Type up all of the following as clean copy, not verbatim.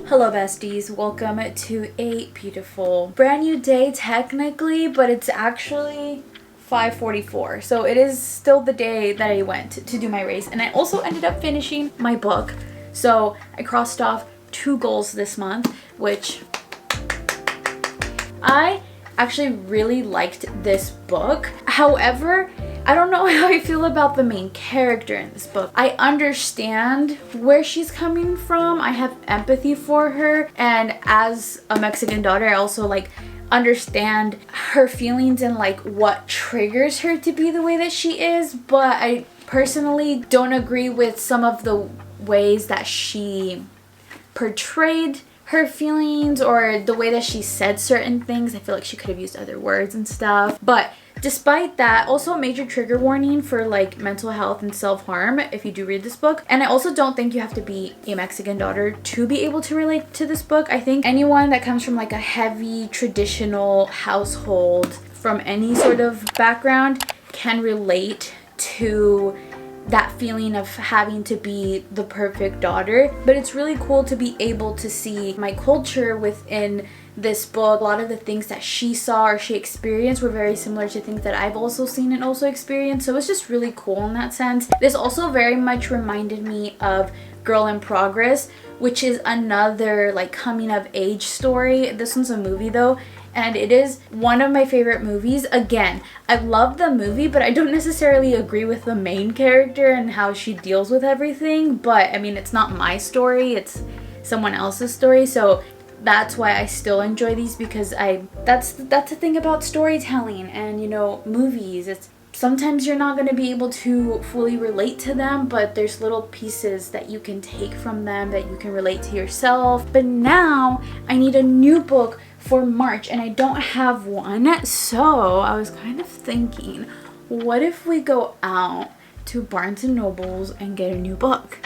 Hello besties, welcome to a beautiful brand new day technically, but it's actually 5:44, so it is still the day that I went to do my race, and I also ended up finishing my book. So I crossed off 2 goals this month, which I actually really liked this book. However, I don't know how I feel about the main character in this book. I understand where she's coming from. I have empathy for her, and as a Mexican daughter, I also understand her feelings and what triggers her to be the way that she is. But I personally don't agree with some of the ways that she portrayed her feelings or the way that she said certain things. I feel like she could have used other words and stuff. But despite that, also a major trigger warning for mental health and self-harm if you do read this book. And I also don't think you have to be a Mexican daughter to be able to relate to this book. I think anyone that comes from a heavy traditional household from any sort of background can relate to that feeling of having to be the perfect daughter. But it's really cool to be able to see my culture within this book. A lot of the things that she saw or she experienced were very similar to things that I've also seen and also experienced. So it's just really cool in that sense. This also very much reminded me of Girl in Progress, which is another coming of age story. This one's a movie though, and it is one of my favorite movies. Again, I love the movie, but I don't necessarily agree with the main character and how she deals with everything. But I mean, it's not my story, it's someone else's story. So that's why I still enjoy these, because that's the thing about storytelling and movies. It's sometimes you're not going to be able to fully relate to them, but there's little pieces that you can take from them that you can relate to yourself. But now I need a new book for March and I don't have one. So I was kind of thinking, what if we go out to Barnes and Nobles and get a new book?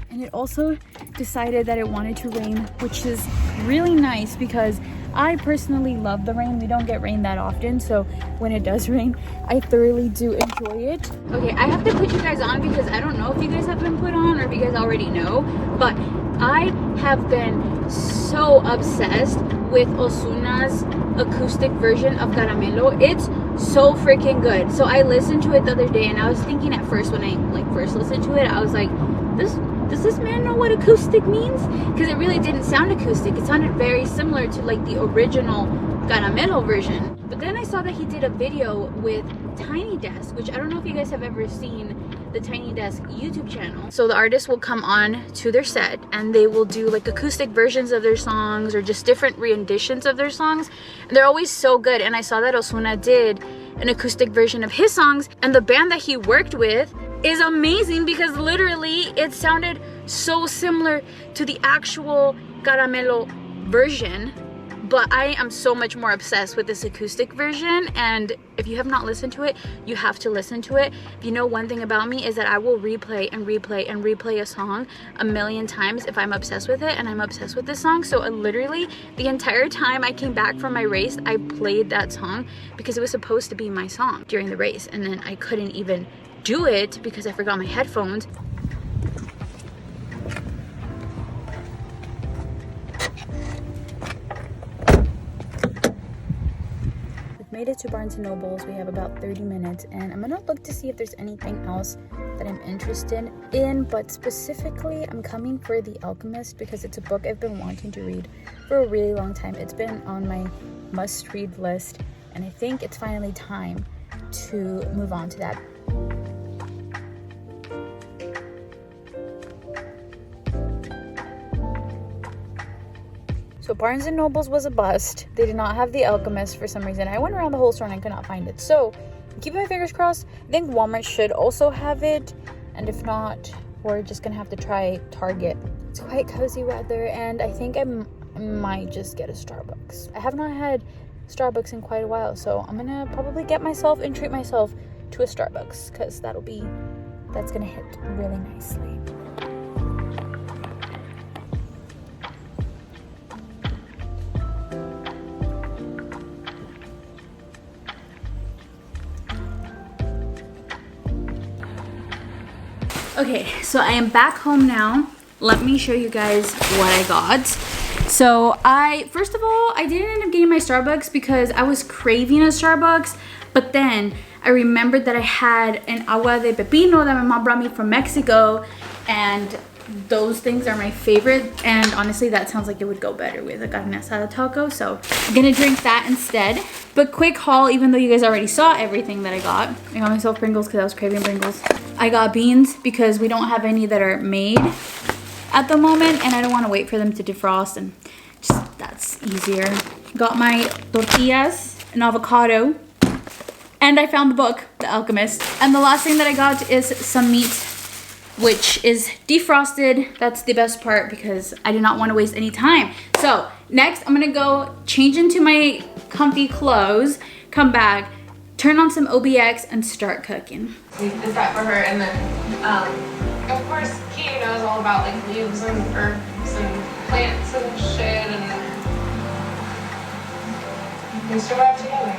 And it also decided that it wanted to rain, which is really nice because I personally love the rain. We don't get rain that often, so when it does rain, I thoroughly do enjoy it. Okay, I have to put you guys on because I don't know if you guys have been put on or if you guys already know, but I have been so obsessed with Osuna's acoustic version of Caramelo. It's so freaking good. So I listened to it the other day and I was thinking at first when I first listened to it, I was like, does this man know what acoustic means? Because it really didn't sound acoustic. It sounded very similar to the original Caramelo version. But then I saw that he did a video with Tiny Desk, which I don't know if you guys have ever seen the Tiny Desk YouTube channel. So the artist will come on to their set and they will do acoustic versions of their songs or just different renditions of their songs. And they're always so good. And I saw that Ozuna did an acoustic version of his songs, and the band that he worked with is amazing because literally it sounded so similar to the actual Caramelo version. But I am so much more obsessed with this acoustic version, and if you have not listened to it, you have to listen to it. If you know one thing about me is that I will replay and replay and replay a song a million times if I'm obsessed with it, and I'm obsessed with this song. So literally the entire time I came back from my race, I played that song because it was supposed to be my song during the race, and then I couldn't even do it because I forgot my headphones. Made it to Barnes & Nobles. We have about 30 minutes and I'm gonna look to see if there's anything else that I'm interested in, but specifically I'm coming for The Alchemist because it's a book I've been wanting to read for a really long time. It's been on my must-read list and I think it's finally time to move on to that. So Barnes & Nobles was a bust. They did not have The Alchemist for some reason. I went around the whole store and I could not find it. So I'm keeping my fingers crossed. I think Walmart should also have it. And if not, we're just going to have to try Target. It's quite cozy weather and I think I might just get a Starbucks. I have not had Starbucks in quite a while. So I'm going to probably get myself and treat myself to a Starbucks because that's going to hit really nicely. Okay, so I am back home now. Let me show you guys what I got. So first of all, I didn't end up getting my Starbucks because I was craving a Starbucks, but then I remembered that I had an agua de pepino that my mom brought me from Mexico, and those things are my favorite, and honestly that sounds like it would go better with a carne asada taco, so I'm gonna drink that instead. But quick haul, even though you guys already saw everything that I got myself Pringles because I was craving Pringles. I got beans because we don't have any that are made at the moment, and I don't want to wait for them to defrost, and just that's easier. Got my tortillas, an avocado, and I found the book, The Alchemist. And the last thing that I got is some meat, which is defrosted. That's the best part because I did not want to waste any time. So next I'm gonna go change into my comfy clothes, come back, turn on some OBX, and start cooking. Is that for her? And then of course Key knows all about like leaves and herbs and plants and shit, and we survive together.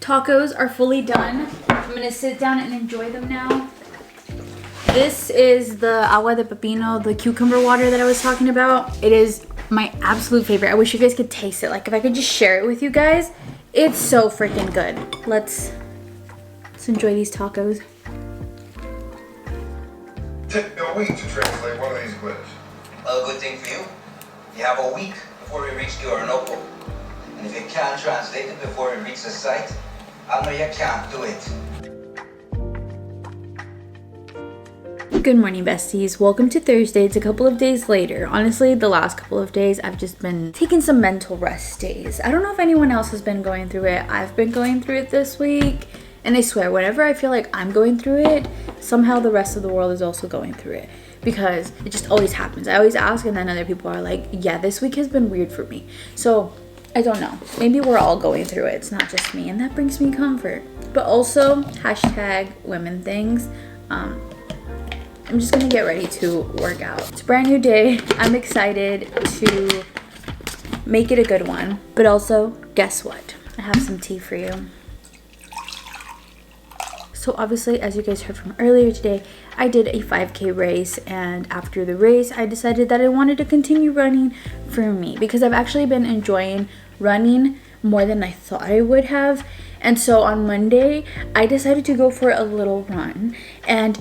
Tacos are fully done. I'm gonna sit down and enjoy them now. This is the agua de pepino, the cucumber water that I was talking about. It is my absolute favorite. I wish you guys could taste it. Like if I could just share it with you guys. It's so freaking good. Let's enjoy these tacos. Take a week to translate one of these quizzes. Well, a good thing for you, you have a week before we reach the Orinoco. And if you can't translate it before we reach the site, I'll know you can't do it. Good morning, besties. Welcome to Thursday. It's a couple of days later. Honestly, the last couple of days, I've just been taking some mental rest days. I don't know if anyone else has been going through it. I've been going through it this week. And I swear, whenever I feel like I'm going through it, somehow the rest of the world is also going through it. Because it just always happens. I always ask, and then other people are like, yeah, this week has been weird for me. So I don't know. Maybe we're all going through it. It's not just me, and that brings me comfort. But also, hashtag women things. I'm just gonna get ready to work out. It's a brand new day. I'm excited to make it a good one. But also, guess what? I have some tea for you. So obviously, as you guys heard from earlier today, I did a 5K race, and after the race, I decided that I wanted to continue running for me because I've actually been enjoying running more than I thought I would have. And so on Monday, I decided to go for a little run. And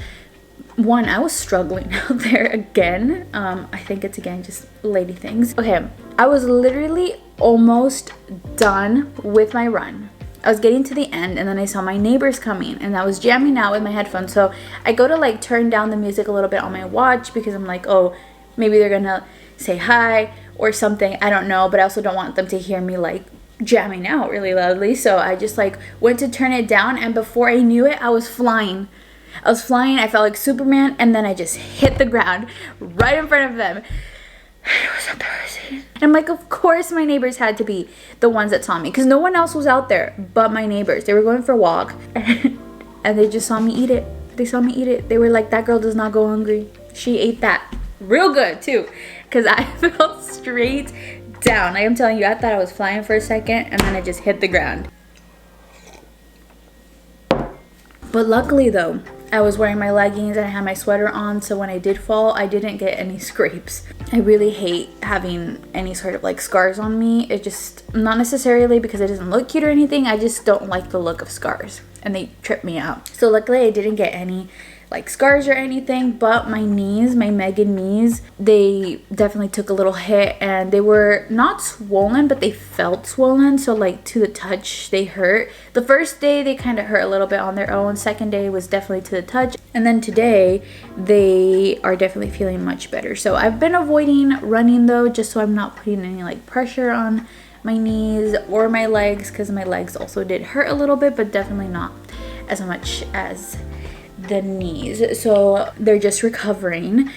one, I was struggling out there again. I think it's again just lady things. Okay, I was literally almost done with my run. I was getting to the end, and then I saw my neighbors coming, and I was jamming out with my headphones. So I go to like turn down the music a little bit on my watch because I'm like, oh, maybe they're gonna say hi or something. I don't know, but I also don't want them to hear me like jamming out really loudly. So I just like went to turn it down, and before I knew it, I was flying. I felt like Superman, and then I just hit the ground right in front of them. It was embarrassing. And I'm like, of course my neighbors had to be the ones that saw me because no one else was out there but my neighbors. They were going for a walk and they just saw me eat it. They saw me eat it. They were like, that girl does not go hungry. She ate that real good too because I fell straight down. I am telling you, I thought I was flying for a second, and then I just hit the ground. But luckily though, I was wearing my leggings and I had my sweater on, so when I did fall, I didn't get any scrapes. I really hate having any sort of like scars on me. It just, not necessarily because it doesn't look cute or anything, I just don't like the look of scars and they trip me out. So luckily I didn't get any like scars or anything, but my knees, my Megan knees, they definitely took a little hit, and they were not swollen, but they felt swollen. So like to the touch, they hurt. The first day they kind of hurt a little bit on their own. Second day was definitely to the touch. And then today they are definitely feeling much better. So I've been avoiding running though, just so I'm not putting any like pressure on my knees or my legs, because my legs also did hurt a little bit, but definitely not as much as the knees. So they're just recovering.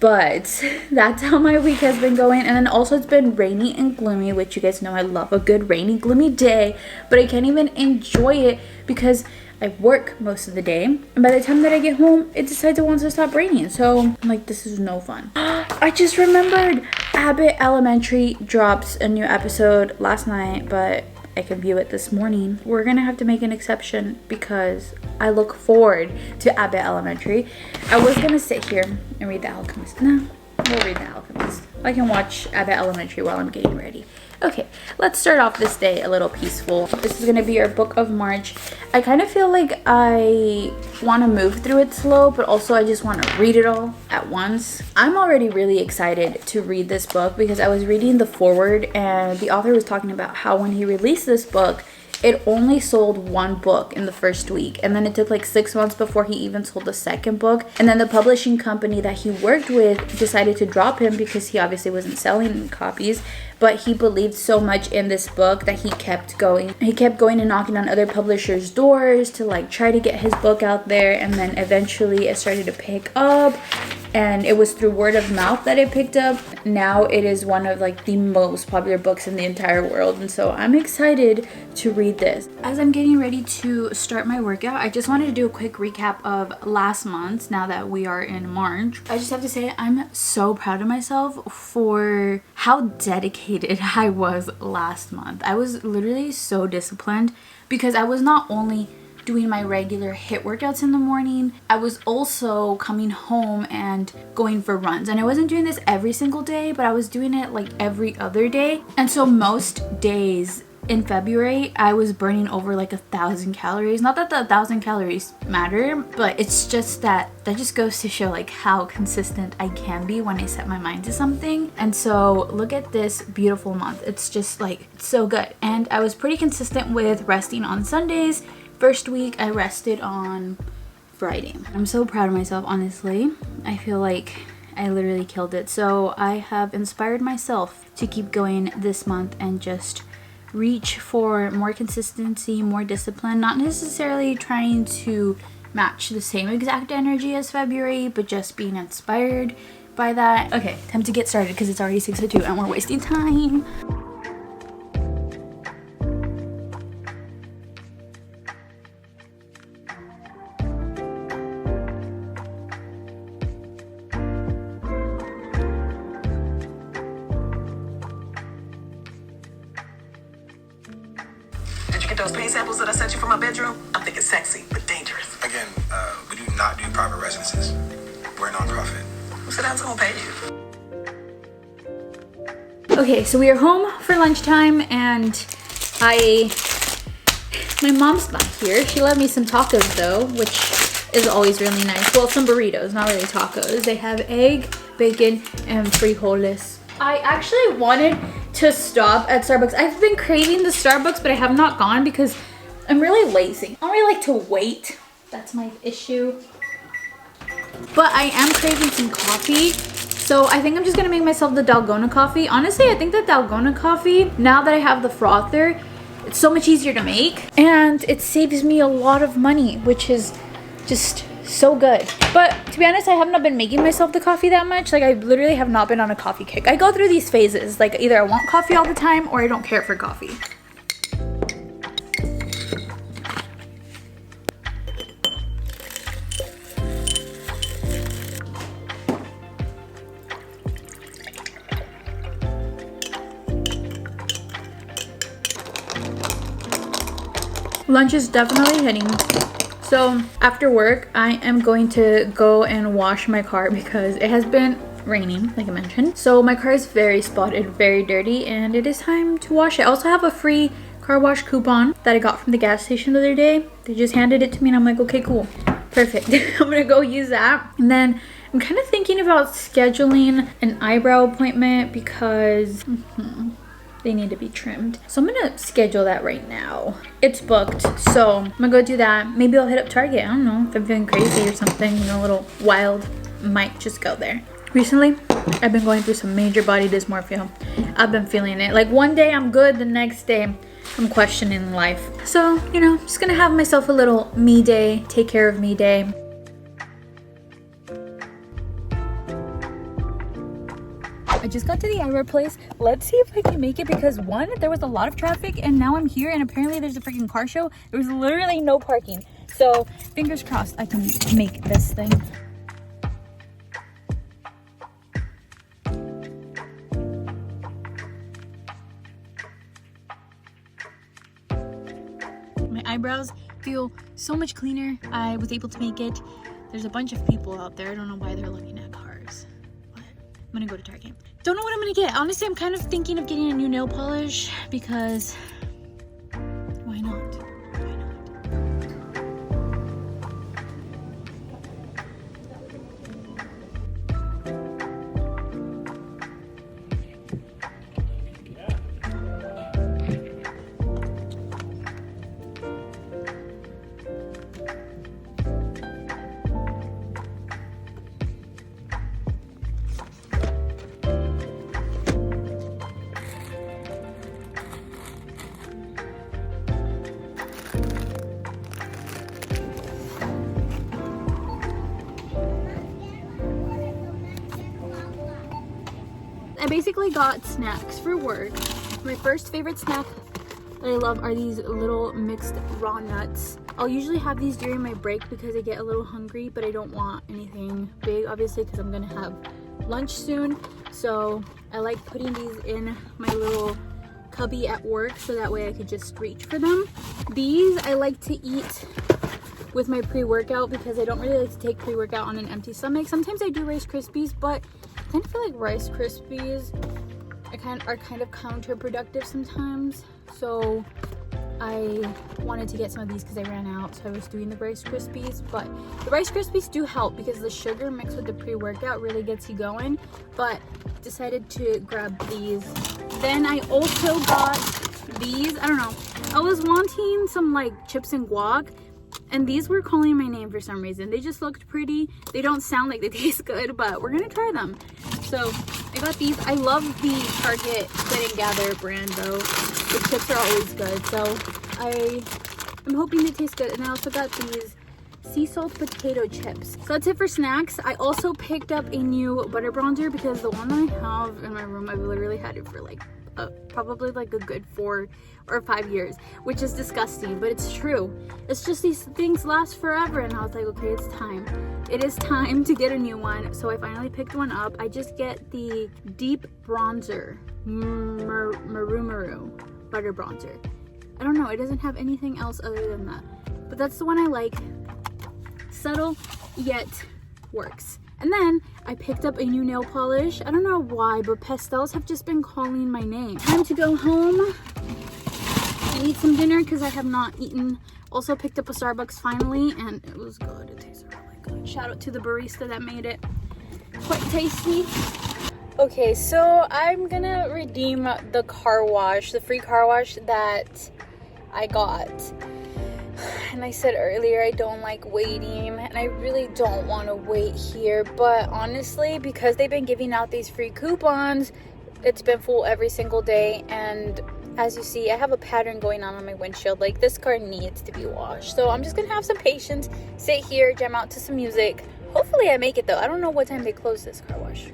But that's how my week has been going. And then also it's been rainy and gloomy, which you guys know I love a good rainy, gloomy day. But I can't even enjoy it because I work most of the day. And by the time that I get home, it decides it wants to stop raining. So I'm like, this is no fun. I just remembered Abbott Elementary drops a new episode last night, but I can view it this morning. We're gonna have to make an exception because I look forward to Abbott Elementary. I was gonna sit here and read The Alchemist. No, we'll read The Alchemist. I can watch Abbott Elementary while I'm getting ready. Okay, let's start off this day a little peaceful. This is gonna be our book of March. I kind of feel like I want to move through it slow, but also I just want to read it all at once. I'm already really excited to read this book because I was reading the foreword and the author was talking about how when he released this book, it only sold one book in the first week, and then it took like 6 months before he even sold the second book. And then the publishing company that he worked with decided to drop him because he obviously wasn't selling copies. But he believed so much in this book that he kept going. He kept going and knocking on other publishers' doors to like try to get his book out there, and then eventually it started to pick up. And it was through word of mouth that it picked up. Now it is one of like the most popular books in the entire world, and so I'm excited to read this. As I'm getting ready to start my workout, I just wanted to do a quick recap of last month now that we are in March. I just have to say I'm so proud of myself for how dedicated I was last month. I was literally so disciplined because I was not only doing my regular HIIT workouts in the morning, I was also coming home and going for runs. And I wasn't doing this every single day, but I was doing it like every other day. And so most days in February, I was burning over like 1,000 calories. Not that the 1,000 calories matter, but it's just that just goes to show like how consistent I can be when I set my mind to something. And so look at this beautiful month. It's just like, it's so good. And I was pretty consistent with resting on Sundays. First week I rested on Friday. I'm so proud of myself, honestly. I feel like I literally killed it. So I have inspired myself to keep going this month and just reach for more consistency, more discipline, not necessarily trying to match the same exact energy as February, but just being inspired by that. Okay, time to get started because it's already 6:02 and we're wasting time. Those paint samples that I sent you from my bedroom, I'm thinking sexy, but dangerous. Again, we do not do private residences. We're a nonprofit. Who said I was gonna pay you? Okay, so we are home for lunchtime and my mom's not here. She left me some tacos though, which is always really nice. Well, some burritos, not really tacos. They have egg, bacon, and frijoles. I actually wanted to stop at Starbucks. I've been craving the Starbucks, but I have not gone because I'm really lazy. I don't really like to wait. That's my issue. But I am craving some coffee. So I think I'm just gonna make myself the Dalgona coffee. Honestly, I think the Dalgona coffee, now that I have the frother, it's so much easier to make. And it saves me a lot of money, which is just so good. But to be honest, I have not been making myself the coffee that much. Like I literally have not been on a coffee kick. I go through these phases. Like either I want coffee all the time or I don't care for coffee. Lunch is definitely hitting. So after work, I am going to go and wash my car because it has been raining, like I mentioned. So my car is very spotted, very dirty, and it is time to wash it. I also have a free car wash coupon that I got from the gas station the other day. They just handed it to me and I'm like, okay, cool, perfect. I'm gonna go use that. And then I'm kind of thinking about scheduling an eyebrow appointment because they need to be trimmed. So I'm gonna schedule that right now. It's booked, so I'm gonna go do that. Maybe I'll hit up Target. I don't know, if I'm feeling crazy or something, you know, a little wild, might just go there. Recently, I've been going through some major body dysmorphia. I've been feeling it. Like one day I'm good, the next day I'm questioning life. So, you know, just gonna have myself a little me day, take care of me day. I just got to the eyebrow place. Let's see if I can make it because one, there was a lot of traffic and now I'm here and apparently there's a freaking car show. There was literally no parking. So fingers crossed I can make this thing. My eyebrows feel so much cleaner. I was able to make it. There's a bunch of people out there. I don't know why they're looking at cars. But I'm gonna go to Target. Don't know what I'm gonna get. Honestly, I'm kind of thinking of getting a new nail polish because why not? Why I basically got snacks for work. My first favorite snack that I love are these little mixed raw nuts. I'll usually have these during my break because I get a little hungry, but I don't want anything big, obviously, because I'm gonna have lunch soon. So I like putting these in my little cubby at work so that way I could just reach for them. These I like to eat with my pre-workout because I don't really like to take pre-workout on an empty stomach. Sometimes I do Rice Krispies, but I kind of feel like Rice Krispies are kind of counterproductive sometimes. So I wanted to get some of these because I ran out, so I was doing the Rice Krispies. But the Rice Krispies do help because the sugar mixed with the pre-workout really gets you going. But decided to grab these. Then I also got these. I don't know. I was wanting some like chips and guac, and these were calling my name for some reason. They just looked pretty. They don't sound like they taste good, but we're gonna try them. So I got these. I love the Target Sit and Gather brand though. The chips are always good. So I'm hoping they taste good. And I also got these sea salt potato chips. So that's it for snacks. I also picked up a new butter bronzer because the one I have in my room, I've literally had it for like probably like a good 4 or 5 years, which is disgusting, but it's true. It's just these things last forever, and I was like, okay, it's time. It is time to get a new one. So I finally picked one up. I just get the deep bronzer, Maru butter bronzer. I don't know, it doesn't have anything else other than that, but that's the one I like. Subtle yet works. And then I picked up a new nail polish. I don't know why, but pastels have just been calling my name. Time to go home and eat some dinner because I have not eaten. Also picked up a Starbucks finally, and it was good. It tasted really good. Shout out to the barista that made it quite tasty. Okay, so I'm gonna redeem the car wash, the free car wash that I got. And I said earlier I don't like waiting, and I really don't want to wait here, but honestly, because they've been giving out these free coupons, it's been full every single day. And as you see, I have a pattern going on my windshield. Like, this car needs to be washed, so I'm just gonna have some patience, sit here, jam out to some music. Hopefully I make it though. I don't know what time they close this car wash.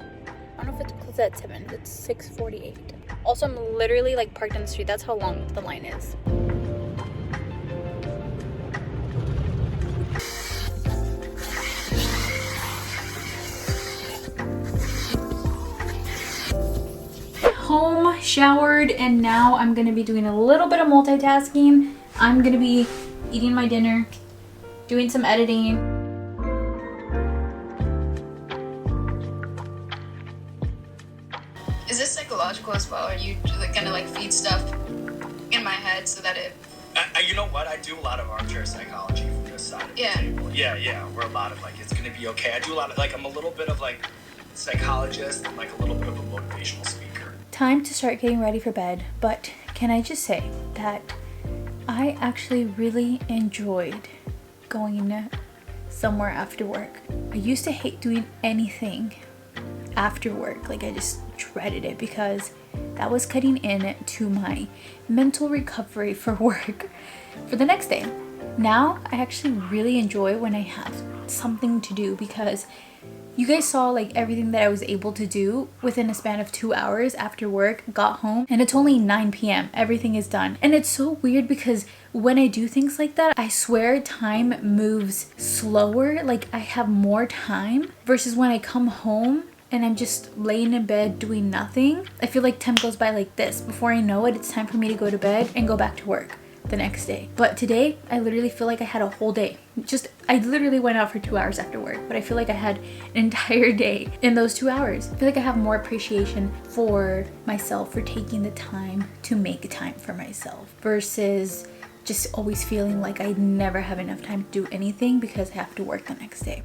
I don't know if it's closed at 7. It's 6:48. Also, I'm literally like parked on the street. That's how long the line is. Home, showered, and now I'm gonna be doing a little bit of multitasking. I'm gonna be eating my dinner, doing some editing. Is this psychological as well? Are you like gonna like feed stuff in my head so that it? You know what? I do a lot of armchair psychology from this side of the table. Yeah. We're a lot of like, it's gonna be okay. I do a lot of like, I'm a little bit of like psychologist and like a little bit of a motivational speaker. Time to start getting ready for bed, but can I just say that I actually really enjoyed going somewhere after work. I used to hate doing anything after work. Like, I just dreaded it because that was cutting in to my mental recovery for work for the next day. Now I actually really enjoy when I have something to do because You guys saw like everything that I was able to do within a span of 2 hours after work, got home, and it's only 9 p.m. Everything is done. And it's so weird because when I do things like that, I swear time moves slower. Like I have more time versus when I come home and I'm just laying in bed doing nothing. I feel like time goes by like this. Before I know it, it's time for me to go to bed and go back to work the next day. But today, I literally feel like I had a whole day. I literally went out for 2 hours after work, but I feel like I had an entire day in those 2 hours. I feel like I have more appreciation for myself for taking the time to make time for myself versus just always feeling like I never have enough time to do anything because I have to work the next day.